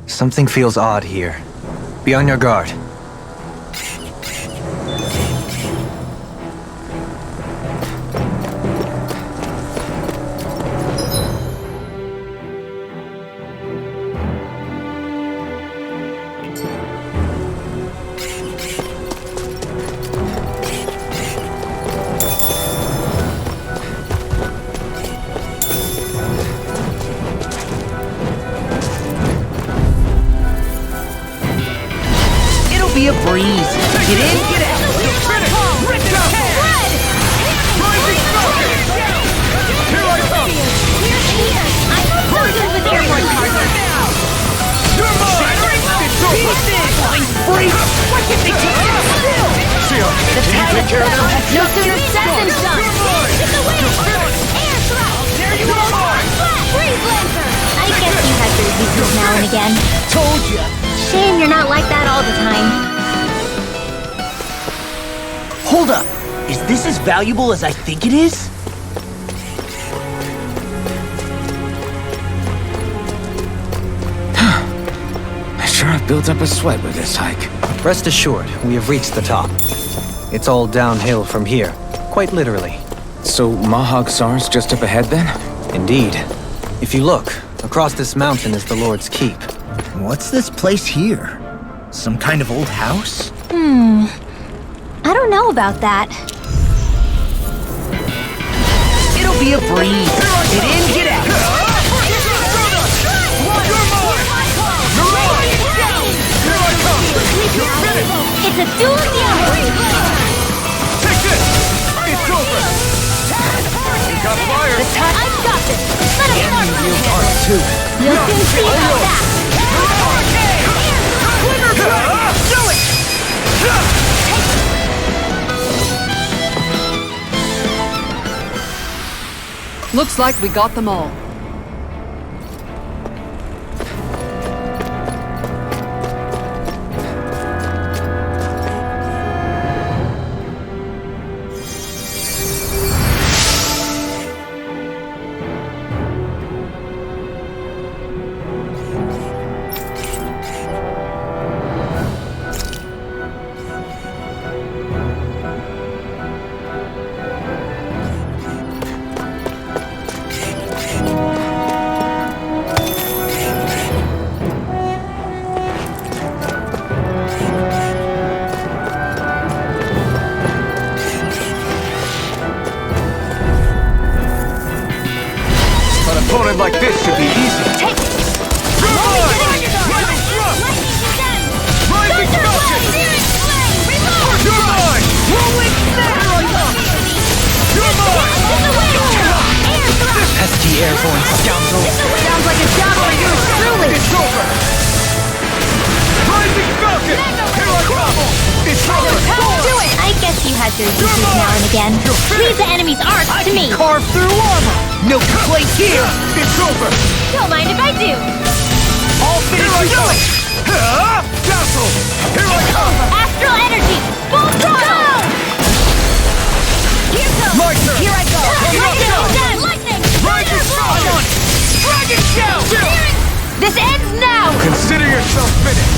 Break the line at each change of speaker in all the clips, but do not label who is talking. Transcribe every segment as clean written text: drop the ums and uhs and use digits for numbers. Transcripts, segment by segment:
Something feels odd here. Be on your guard.
Be a breeze. Get in, get out. Red! Rising Falcon! Here I come!
Here! I'm loaded with airborne cargo.
You're mine! It's over! Flying free! Why can't they take it still? Sia, can you take care of them?
No sooner said than done. Get away! Air thrust!
There you are!
Freeze Lancer! I guess you have your weakness now and again.
Told ya!
Shame you're not like that all the time.
Hold up! Is this as valuable as I think it is?
I sure have built up a sweat with this hike.
Rest assured, we have reached the top. It's all downhill from here, quite literally.
So Mahag Sar's just up ahead then?
Indeed. If you look, across this mountain is the Lord's Keep.
What's this place here? Some kind of old house?
I don't know about that.
It'll be a breeze. Get in, get out.
It's a duel of the hours.
Take this! It's over! You got fire!
I've got this. Let us start from
Yield
here.
ours too.
You'll soon see about that.
Do it!
Looks like we got them all.
Opponent like this should be easy.
Take it.
You're mine! Rising Thrust! Rising Falcon! You're mine! Rolling Snap! You're mine!
Pesky airborne scoundrel.
Sounds like a job for you, truly.
It's over! Rising Falcon! Here I come! It's over!
Do it! I guess you had your uses now and again. Leave the enemy's arts to me.
Carve through armor! No place here! It's over!
Don't mind if I do.
All finish with you! Dazzle! Here I come!
Astral energy! Full throttle! Here goes!
Lighter!
Here I go!
Lightning!
Lightning!
Rising Falcon! Dragon Shout!
This ends now!
Consider yourself finished!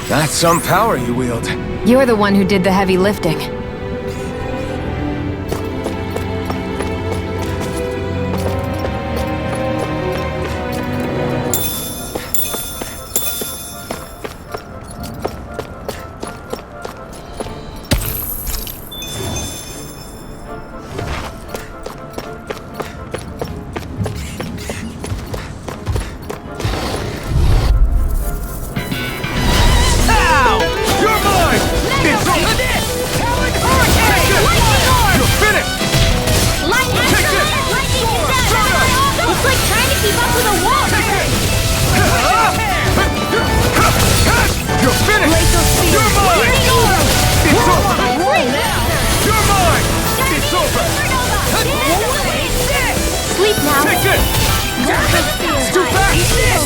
That's some power you wield.
You're the one who did the heavy lifting.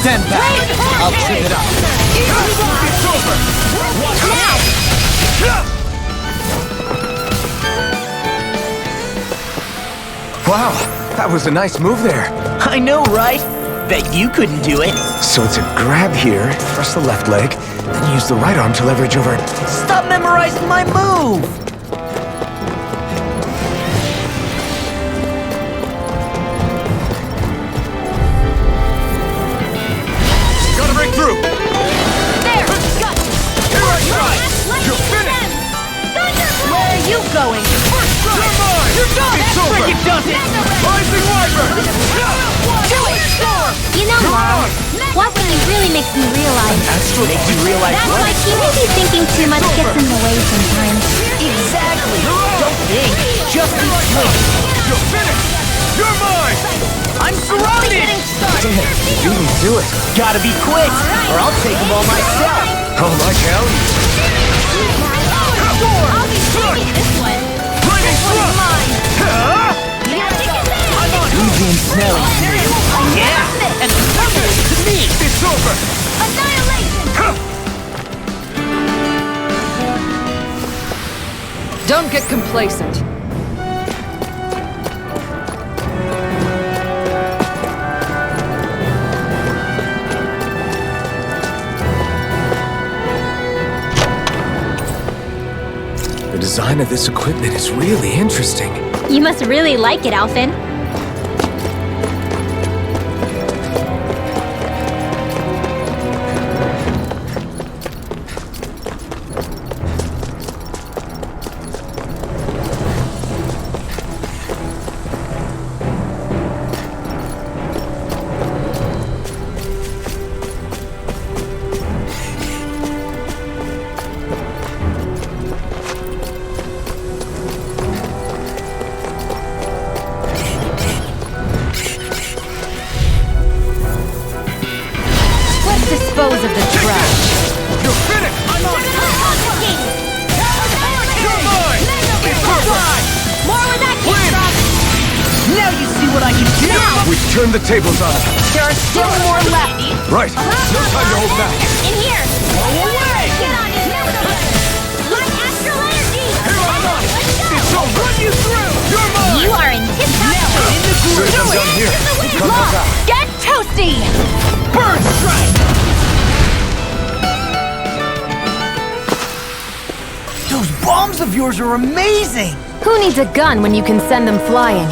Stand back. I'll trip it up.
It's over!
Wow, that was a nice move there.
I know, right? Bet you couldn't do it.
So it's a grab here, thrust the left leg, then use the right arm to leverage over.
Stop memorizing my move!
Gotta break through!
There! Got it!
Here I try! You're finished!
Where are you going? First strike!
You're mine!
You're done!
It's
That
over!
frickin' does it!
Rising Wyvern!
Do it! Storm!
You know, Mom, watching you really makes me realize
Astro makes you realize
that
what?
my teenagey thinking too much gets in the way sometimes.
Exactly! Don't think, just be swift.
You're finished! You're mine!
I'm surrounded!
Damn, you can do it.
Gotta be quick, or I'll take them all myself.
Oh, like hell.
I'll be taking this one.
Lightning thrust!
Easy and smelly. Yeah, and the purple is to me.
It's over!
Don't get complacent.
The design of this equipment is really interesting.
You must really like it, Alphen. Let's dispose of the trash.
You're finished! I'm on! You're mine! It's perfect!
More with that kick drop.
Now you see what I can do.
We've turned the tables on him.
There are still more left.
Right, no time to hold back.
In here. Away! Get on in. My astral energy.
Here I come! It's over! Run you through! You're mine!
You are in tip-top shape.
In the
As soon as I'm done here, come back out.
Get toasty!
bird strike. Those bombs of yours are amazing.
Who needs a gun when you can send them flying?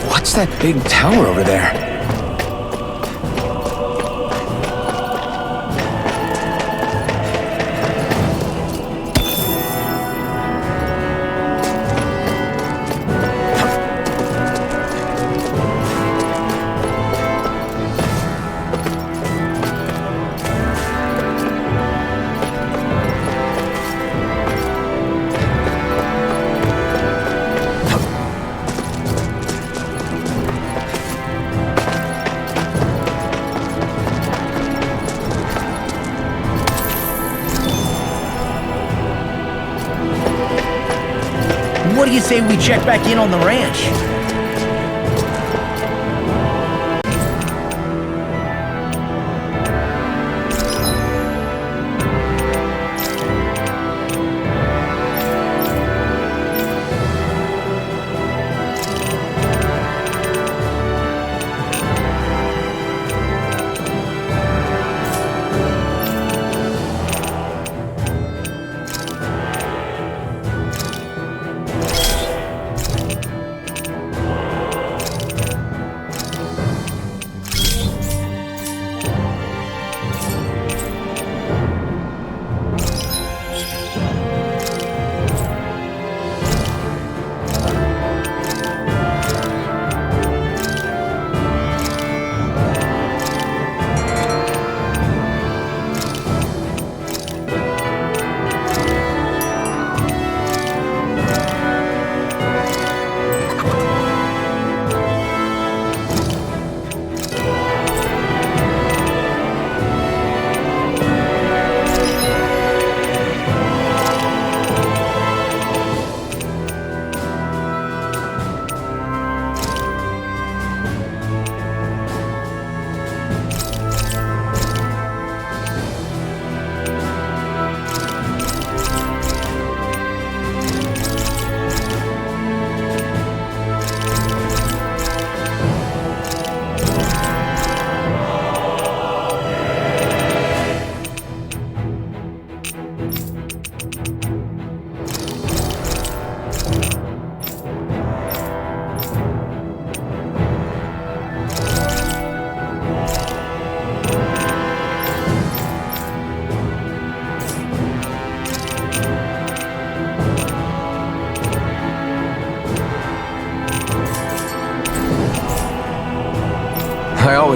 What's that big tower over there?
What do you say we check back in on the ranch?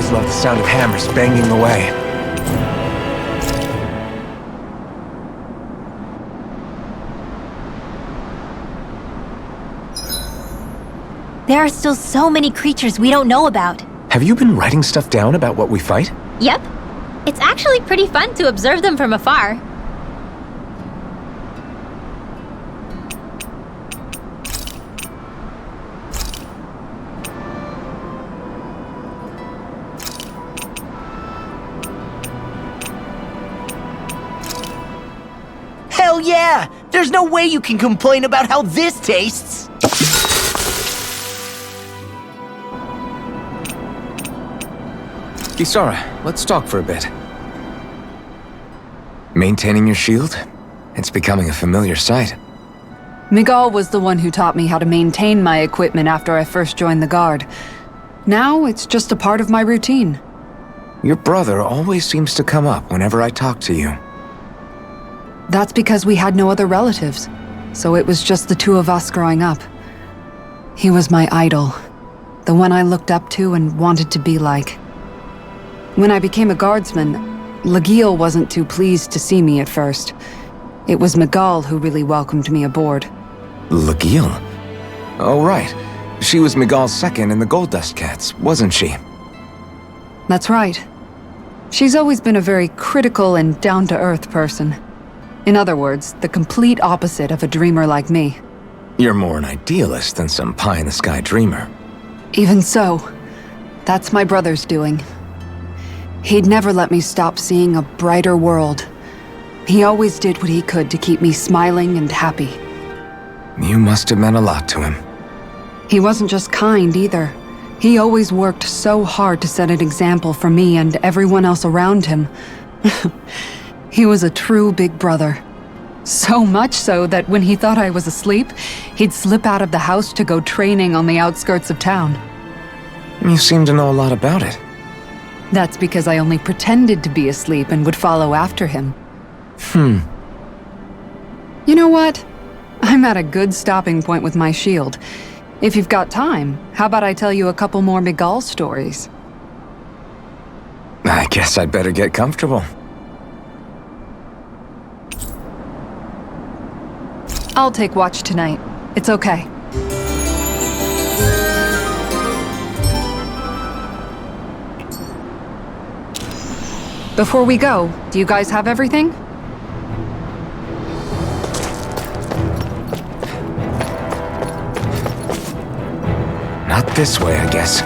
always loved the sound of hammers banging away.
There are still so many creatures we don't know about.
Have you been writing stuff down about what we fight?
Yep. It's actually pretty fun to observe them from afar.
Hell yeah! There's no way you can complain about how this tastes!
Kisara, let's talk for a bit. Maintaining your shield? It's becoming a familiar sight.
Miguel was the one who taught me how to maintain my equipment after I first joined the Guard. Now it's just a part of my routine.
Your brother always seems to come up whenever I talk to you.
That's because we had no other relatives, so it was just the two of us growing up. He was my idol, the one I looked up to and wanted to be like. When I became a guardsman, Lagiel wasn't too pleased to see me at first. It was Miguel who really welcomed me aboard.
Lagiel? Oh, right. She was Miguel's second in the Gold Dust Cats, wasn't she?
That's right. She's always been a very critical and down-to-earth person. In other words, the complete opposite of a dreamer like me.
You're more an idealist than some pie-in-the-sky dreamer.
Even so, that's my brother's doing. He'd never let me stop seeing a brighter world. He always did what he could to keep me smiling and happy.
You must have meant a lot to him.
He wasn't just kind either. He always worked so hard to set an example for me and everyone else around him. He was a true big brother. So much so that when he thought I was asleep, he'd slip out of the house to go training on the outskirts of town.
You seem to know a lot about it.
That's because I only pretended to be asleep and would follow after him. You know what? I'm at a good stopping point with my shield. If you've got time, how about I tell you a couple more Miguel stories?
I guess I'd better get comfortable.
I'll take watch tonight. It's okay. Before we go, do you guys have everything?
Not this way, I guess.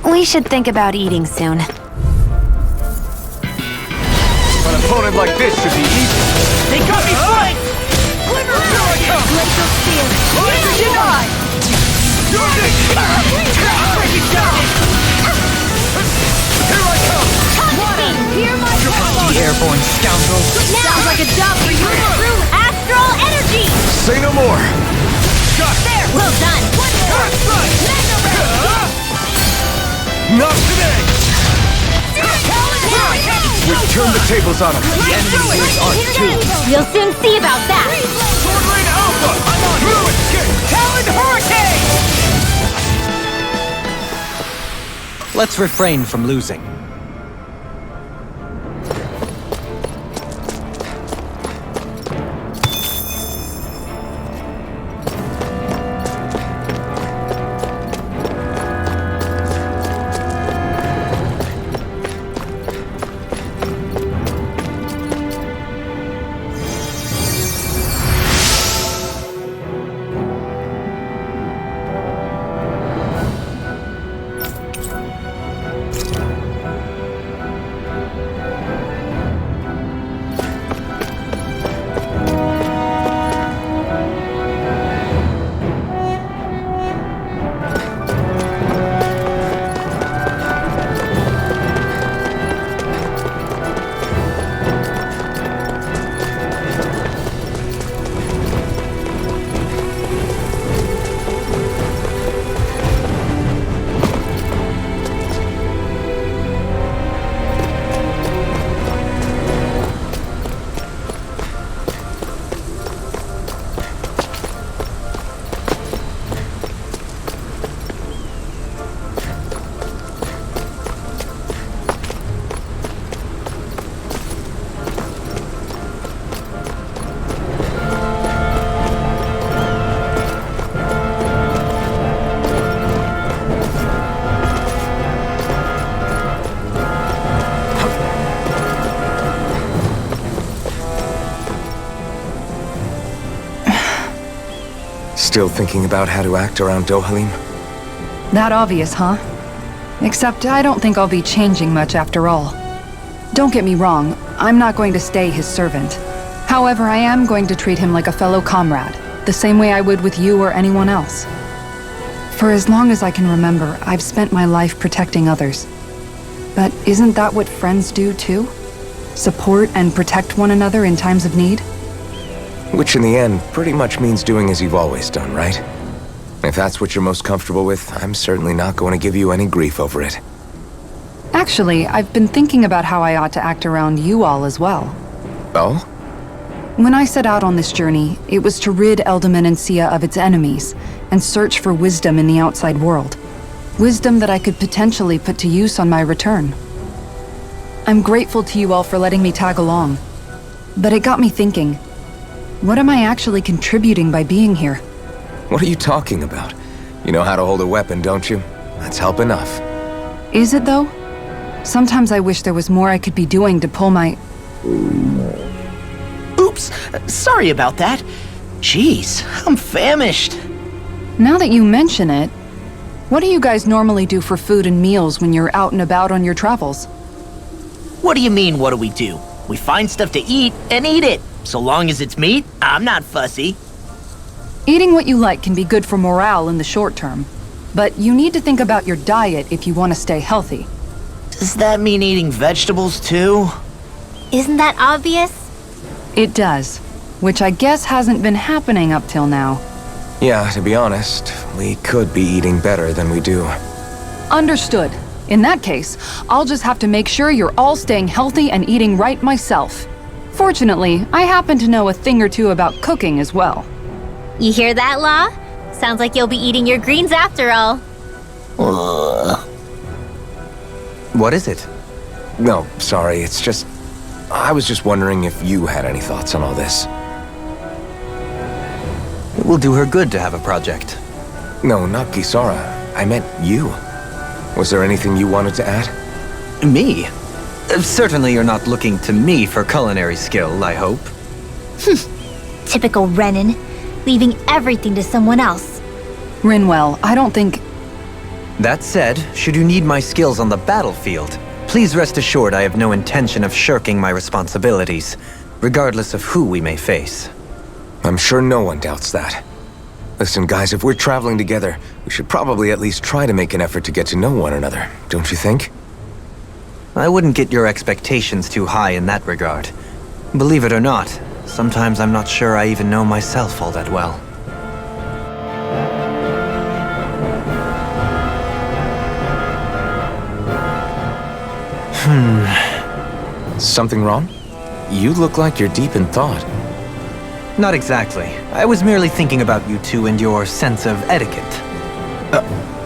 We should think about eating soon.
An opponent like this should be easy.
They got me flanked! Glimmer Dragon! Glacial Steel! Denied! You're Here I come!
Hear my call!
Airborne scoundrel!
Now! Sounds like a job for you! True astral energy!
Say no more!
There! Well done!
Not today! We've turned the tables on him.
The enemy is on too. We'll soon see about that.
Sword Rain Alpha! I'm on Fluid Kick! Talon Hurricane!
Let's refrain from losing.
Still thinking about how to act around Dohalim?
That obvious, huh? Except I don't think I'll be changing much after all. Don't get me wrong, I'm not going to stay his servant. However, I am going to treat him like a fellow comrade, the same way I would with you or anyone else. For as long as I can remember, I've spent my life protecting others. But isn't that what friends do too? Support and protect one another in times of need?
Which in the end pretty much means doing as you've always done, right? If that's what you're most comfortable with, I'm certainly not going to give you any grief over it.
Actually, I've been thinking about how I ought to act around you all as well.
Oh?
When I set out on this journey, it was to rid Eldaman and Sia of its enemies, and search for wisdom in the outside world. Wisdom that I could potentially put to use on my return. I'm grateful to you all for letting me tag along. But it got me thinking, what am I actually contributing by being here?
What are you talking about? You know how to hold a weapon, don't you? That's help enough.
Is it though? Sometimes I wish there was more I could be doing to pull my...
Oops, sorry about that. Jeez, I'm famished.
Now that you mention it, what do you guys normally do for food and meals when you're out and about on your travels?
What do you mean, what do? We find stuff to eat and eat it. So long as it's meat, I'm not fussy.
Eating what you like can be good for morale in the short term, but you need to think about your diet if you want to stay healthy.
Does that mean eating vegetables too?
Isn't that obvious?
It does, which I guess hasn't been happening up till now.
Yeah, to be honest, we could be eating better than we do.
Understood. In that case, I'll just have to make sure you're all staying healthy and eating right myself. Fortunately, I happen to know a thing or two about cooking as well.
You hear that, Law? Sounds like you'll be eating your greens after all.
What is it?
No, sorry, it's just... I was just wondering if you had any thoughts on all this.
It will do her good to have a project.
No, not Kisara. I meant you. Was there anything you wanted to add?
Me? Certainly you're not looking to me for culinary skill, I hope.
Typical Renan, leaving everything to someone else.
Rinwell, I don't think...
That said, should you need my skills on the battlefield, please rest assured I have no intention of shirking my responsibilities, regardless of who we may face.
I'm sure no one doubts that. Listen, guys, if we're traveling together, we should probably at least try to make an effort to get to know one another, don't you think?
I wouldn't get your expectations too high in that regard. Believe it or not, sometimes I'm not sure I even know myself all that well.
Something wrong? You look like you're deep in thought.
Not exactly. I was merely thinking about you two and your sense of etiquette.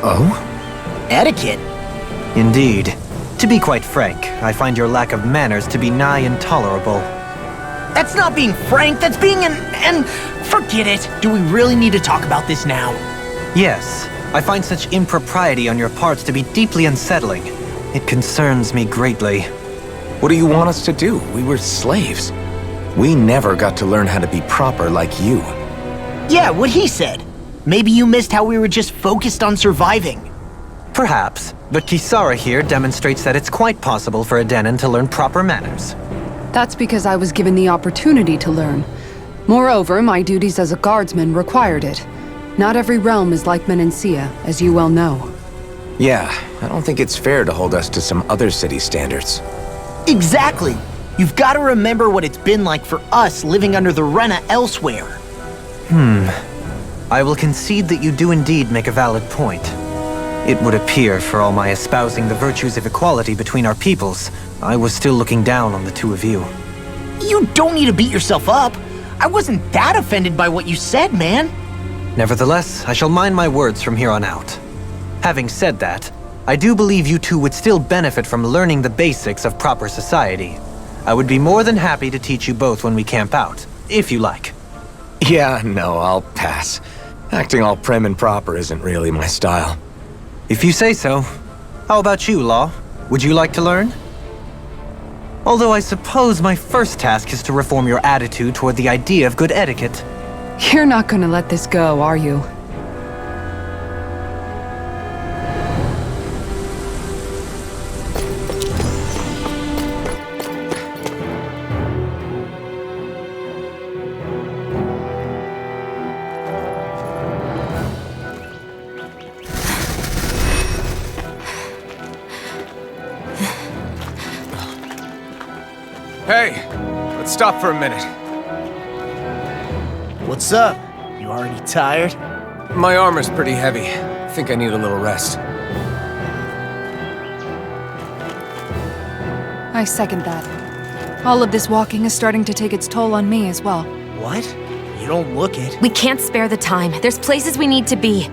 Oh?
Etiquette?
Indeed. To be quite frank, I find your lack of manners to be nigh intolerable.
That's not being frank, that's being and forget it. Do we really need to talk about this now?
Yes, I find such impropriety on your parts to be deeply unsettling. It concerns me greatly.
What do you want us to do? We were slaves. We never got to learn how to be proper like you.
Yeah, what he said. Maybe you missed how we were just focused on surviving.
Perhaps, but Kisara here demonstrates that it's quite possible for a Denon to learn proper manners.
That's because I was given the opportunity to learn. Moreover, my duties as a guardsman required it. Not every realm is like Menancia, as you well know.
Yeah, I don't think it's fair to hold us to some other city standards.
Exactly. You've got to remember what it's been like for us living under the Rena elsewhere.
I will concede that you do indeed make a valid point. It would appear, for all my espousing the virtues of equality between our peoples, I was still looking down on the two of you.
You don't need to beat yourself up. I wasn't that offended by what you said, man.
Nevertheless, I shall mind my words from here on out. Having said that, I do believe you two would still benefit from learning the basics of proper society. I would be more than happy to teach you both when we camp out, if you like.
Yeah, no, I'll pass. Acting all prim and proper isn't really my style.
If you say so. How about you, Law? Would you like to learn? Although I suppose my first task is to reform your attitude toward the idea of good etiquette.
You're not gonna let this go, are you?
Hey, let's stop for a minute.
What's up? You already tired?
My armor's pretty heavy. I think I need a little rest.
I second that. All of this walking is starting to take its toll on me as well.
What? You don't look it.
We can't spare the time. There's places we need to be.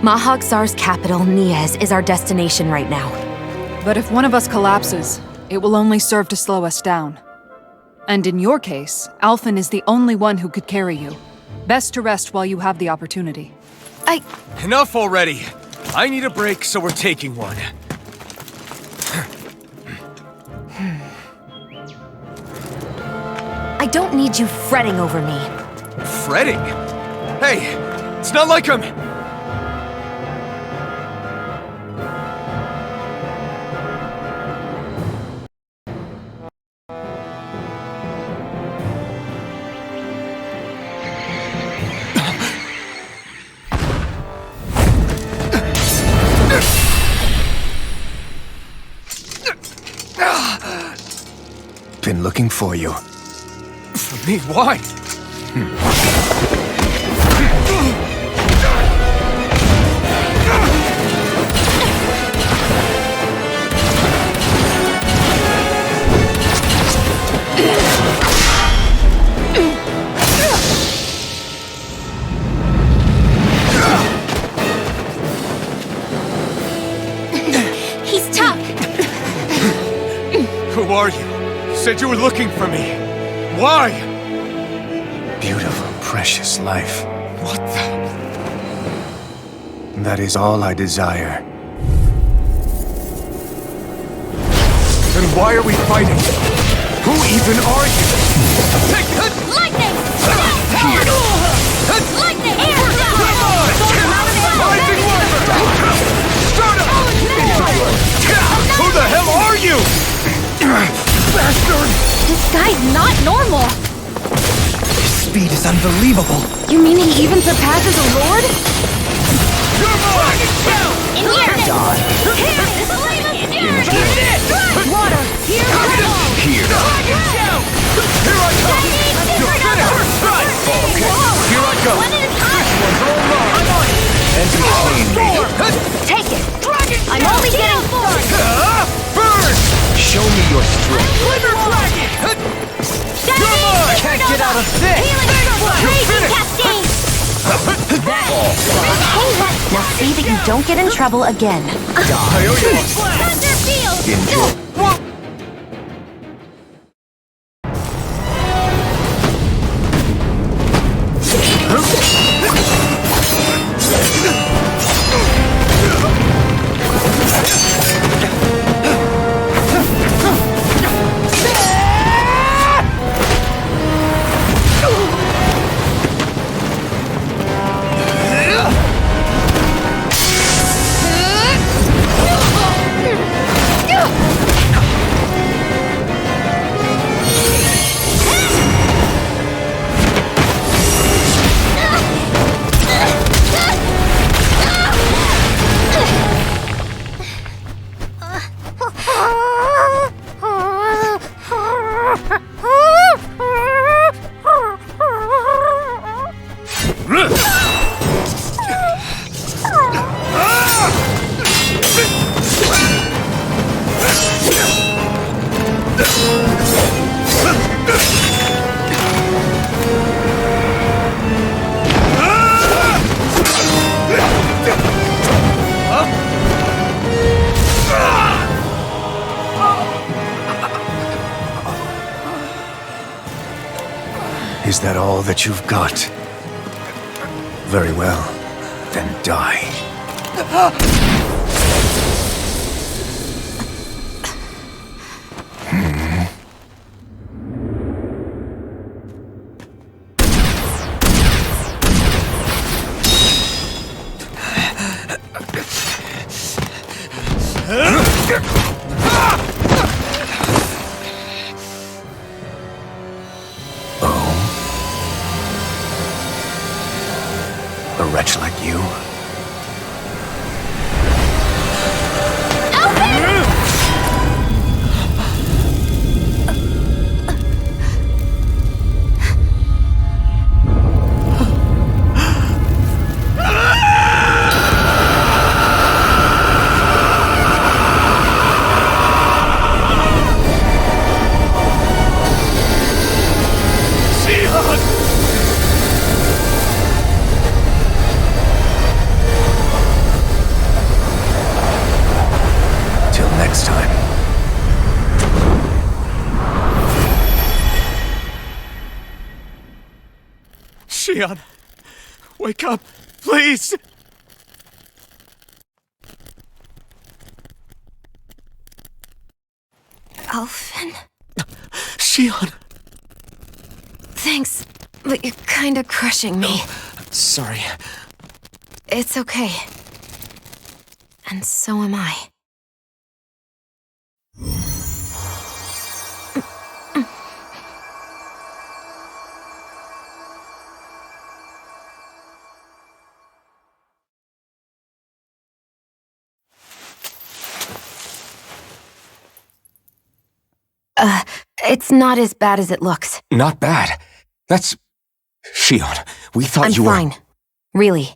Mahag Saar's capital, Niez, is our destination right now.
But if one of us collapses, it will only serve to slow us down. And in your case, Alphen is the only one who could carry you. Best to rest while you have the opportunity.
Enough already! I need a break, so we're taking one.
I don't need you fretting over me.
Fretting? Hey, it's not like I'm...
Been looking for you.
For me, why?
He's tough.
Who are you? You said you were looking for me. Why?
Beautiful, precious life.
What the...
That is all I desire.
Then why are we fighting? Who even are you? Take that!
Lightning! Lightning! Air!
Rising Wyvern! Start up! Who the hell are you? Bastard!
This guy's not normal.
His speed is unbelievable.
You mean he even surpasses a lord?
You're mine!
In here!
Water! Here we go!
Here! Here I come! You're finished! Right! Here I go!
One at a time!
I'm on it!
Take it!
I'm only getting started!
Burn!
Show me your strength.
Can't get out of this! Crazy cascade!
Now see that you don't get in trouble again.
I owe you
Thunderfield!
Is that all that you've got? Very well. Then die. A wretch like you? Till next time.
Shion, wake up, please!
Alphen?
Shion!
Thanks, but you're kinda crushing me.
Sorry.
It's okay. And so am I. It's not as bad as it looks.
Not bad. That's... Shion, we thought
I'm
you were...
fine. Really.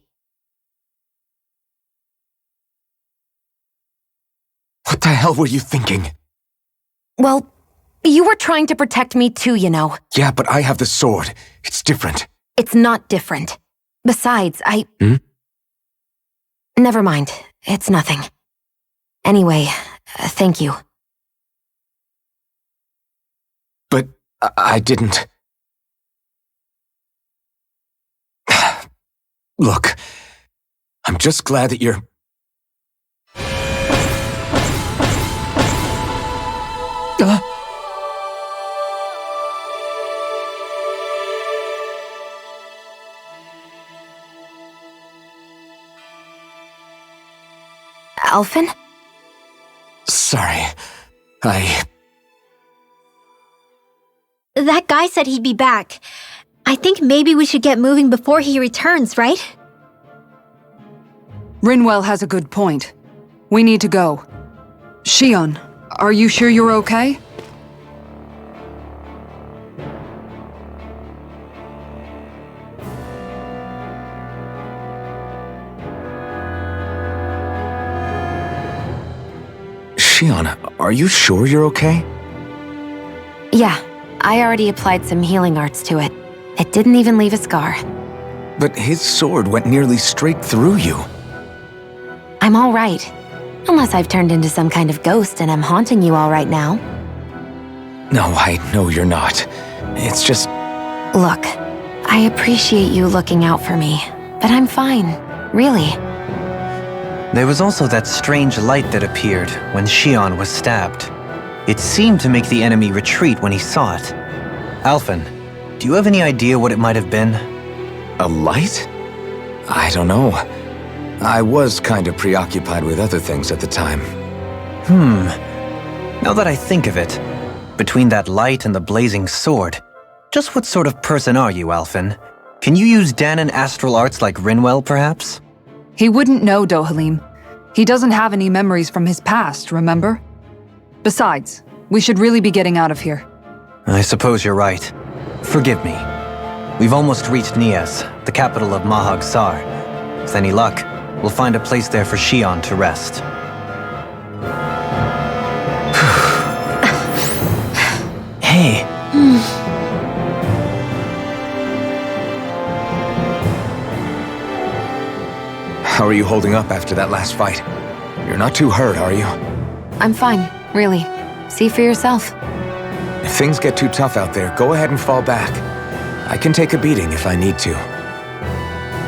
What the hell were you thinking?
Well, you were trying to protect me too, you know.
Yeah, but I have the sword. It's different.
It's not different. Besides,
Hmm?
Never mind. It's nothing. Anyway, thank you.
But I didn't... Look, I'm just glad that you're...
Alphen?
Sorry.
That guy said he'd be back. I think maybe we should get moving before he returns, right?
Rinwell has a good point. We need to go. Shion, are you sure you're okay?
Shion, are you sure you're okay?
Yeah, I already applied some healing arts to it. It didn't even leave a scar.
But his sword went nearly straight through you.
I'm all right. Unless I've turned into some kind of ghost and I'm haunting you all right now.
No, I know you're not. It's just...
Look, I appreciate you looking out for me, but I'm fine, really.
There was also that strange light that appeared when Shion was stabbed. It seemed to make the enemy retreat when he saw it. Alphen, do you have any idea what it might have been?
A light? I don't know. I was kind of preoccupied with other things at the time.
Now that I think of it, between that light and the blazing sword, just what sort of person are you, Alphen? Can you use Dahnan astral arts like Rinwell, perhaps?
He wouldn't know, Dohalim. He doesn't have any memories from his past, remember? Besides, we should really be getting out of here.
I suppose you're right. Forgive me. We've almost reached Nias, the capital of Mahag Sar. With any luck, we'll find a place there for Shion to rest. Hey.
How are you holding up after that last fight? You're not too hurt, are you?
I'm fine, really. See for yourself.
If things get too tough out there, go ahead and fall back. I can take a beating if I need to.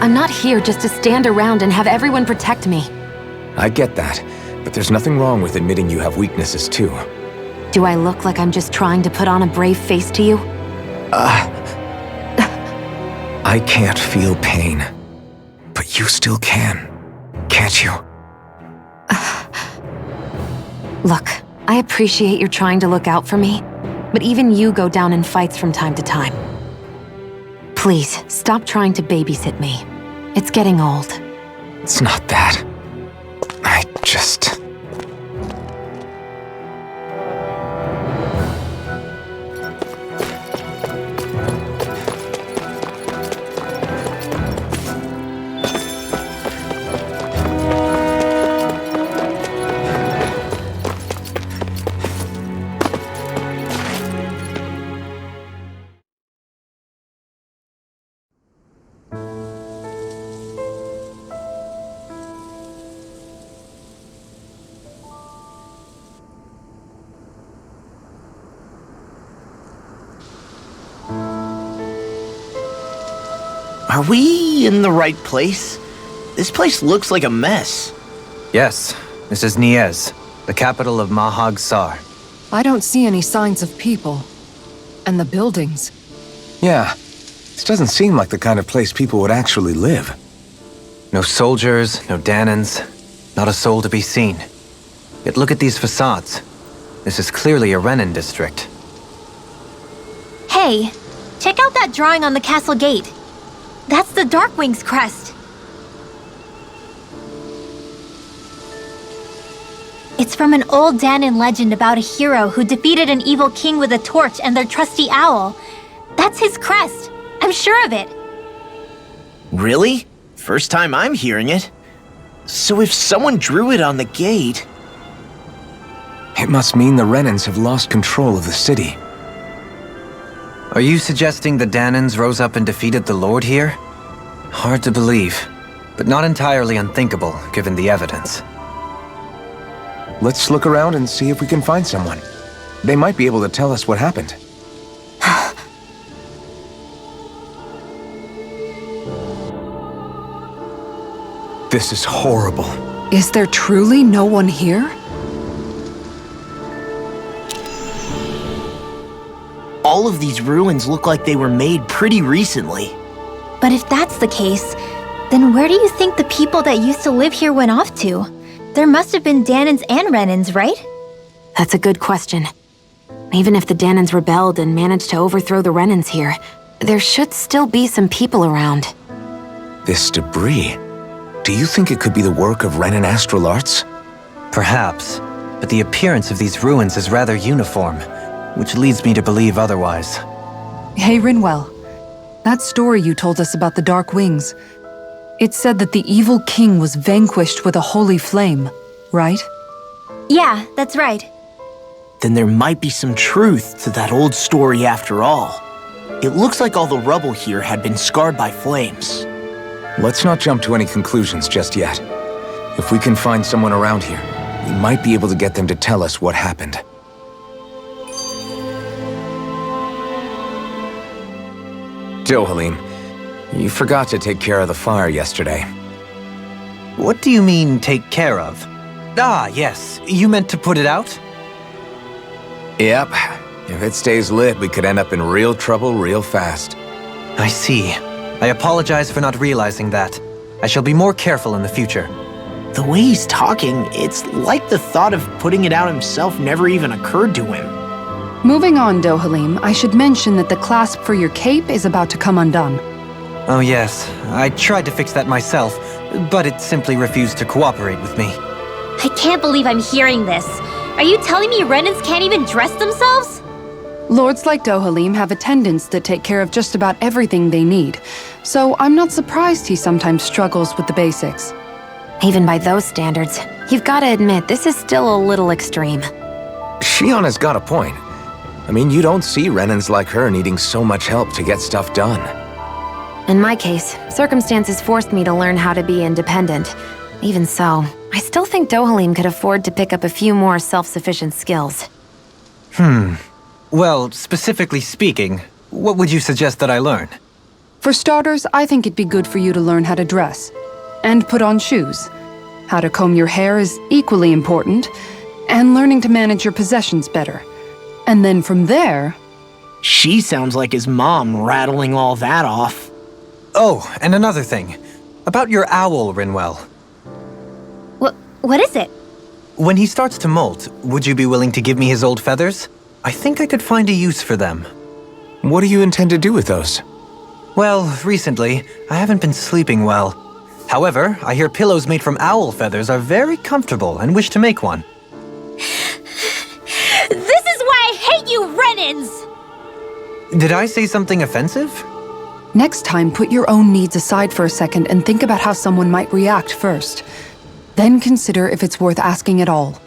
I'm not here just to stand around and have everyone protect me.
I get that, but there's nothing wrong with admitting you have weaknesses too.
Do I look like I'm just trying to put on a brave face to you?
I can't feel pain. But you still can, can't you?
Look, I appreciate you're trying to look out for me, but even you go down in fights from time to time. Please, stop trying to babysit me. It's getting old.
It's not that. I just...
Are we in the right place? This place looks like a mess.
Yes, this is Niez, the capital of Mahag Sar.
I don't see any signs of people. And the buildings.
Yeah, this doesn't seem like the kind of place people would actually live.
No soldiers, no Danans, not a soul to be seen. Yet look at these facades. This is clearly a Renan district.
Hey, check out that drawing on the castle gate. That's the Darkwing's crest. It's from an old Danan legend about a hero who defeated an evil king with a torch and their trusty owl. That's his crest. I'm sure of it.
Really? First time I'm hearing it. So if someone drew it on the gate...
It must mean the Renans have lost control of the city.
Are you suggesting the Danans rose up and defeated the Lord here? Hard to believe, but not entirely unthinkable given the evidence.
Let's look around and see if we can find someone. They might be able to tell us what happened. This is horrible.
Is there truly no one here?
All of these ruins look like they were made pretty recently.
But if that's the case, then where do you think the people that used to live here went off to? There must have been Danans and Renans, right?
That's a good question. Even if the Danans rebelled and managed to overthrow the Renans here, there should still be some people around.
This debris. Do you think it could be the work of Renan astral arts?
Perhaps, but the appearance of these ruins is rather uniform, which leads me to believe otherwise.
Hey, Rinwell. That story you told us about the Dark Wings. It said that the evil king was vanquished with a holy flame, right?
Yeah, that's right.
Then there might be some truth to that old story after all. It looks like all the rubble here had been scarred by flames.
Let's not jump to any conclusions just yet. If we can find someone around here, we might be able to get them to tell us what happened. Dohalim, you forgot to take care of the fire yesterday.
What do you mean, take care of? Ah, yes. You meant to put it out?
Yep. If it stays lit, we could end up in real trouble real fast.
I see. I apologize for not realizing that. I shall be more careful in the future.
The way he's talking, it's like the thought of putting it out himself never even occurred to him.
Moving on, Dohalim, I should mention that the clasp for your cape is about to come undone.
Oh yes, I tried to fix that myself, but it simply refused to cooperate with me.
I can't believe I'm hearing this. Are you telling me Renans can't even dress themselves?
Lords like Dohalim have attendants that take care of just about everything they need, so I'm not surprised he sometimes struggles with the basics.
Even by those standards, you've got to admit this is still a little extreme.
Shionne's got a point. I mean, you don't see Renans like her needing so much help to get stuff done.
In my case, circumstances forced me to learn how to be independent. Even so, I still think Dohalim could afford to pick up a few more self-sufficient skills.
Well, specifically speaking, what would you suggest that I learn?
For starters, I think it'd be good for you to learn how to dress. And put on shoes. How to comb your hair is equally important. And learning to manage your possessions better. And then from there...
She sounds like his mom rattling all that off.
Oh, and another thing. About your owl, Rinwell.
What is it?
When he starts to molt, would you be willing to give me his old feathers? I think I could find a use for them.
What do you intend to do with those?
Well, recently, I haven't been sleeping well. However, I hear pillows made from owl feathers are very comfortable and wish to make one.
This is why I hate you, Renans!
Did I say something offensive?
Next time, put your own needs aside for a second and think about how someone might react first. Then consider if it's worth asking at all.